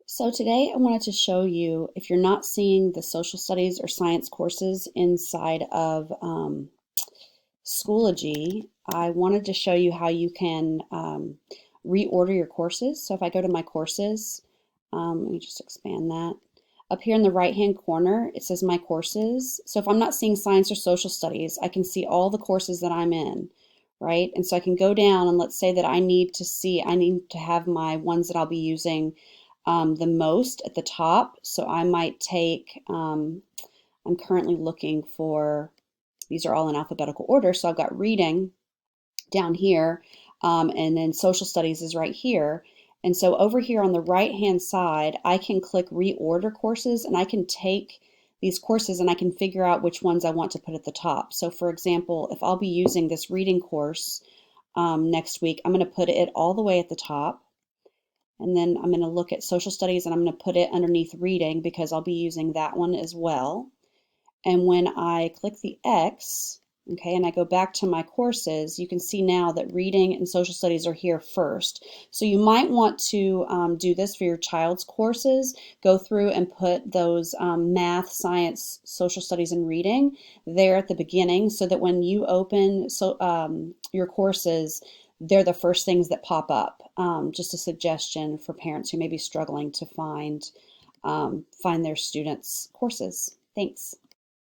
So today I wanted to show you, if you're not seeing the social studies or science courses inside of Schoology, I wanted to show you how you can reorder your courses. So if I go to my courses, let me just expand that. Up here in the right-hand corner, it says My Courses. So if I'm not seeing science or social studies, I can see all the courses that I'm in, right? And so I can go down and let's say that I need to have my ones that I'll be using the most at the top. So I might take, I'm currently looking for, these are all in alphabetical order. So I've got reading down here, and then social studies is right here. And so over here on the right hand side, I can click reorder courses and I can take these courses and I can figure out which ones I want to put at the top. So for example, if I'll be using this reading course next week, I'm going to put it all the way at the top. And then I'm going to look at social studies and I'm going to put it underneath reading because I'll be using that one as well. And when I click the X, okay, and I go back to my courses, you can see now that reading and social studies are here first. So you might want to do this for your child's courses. Go through and put those math, science, social studies, and reading there at the beginning so that when you open your courses, they're the first things that pop up. Just a suggestion for parents who may be struggling to find their students' courses. Thanks.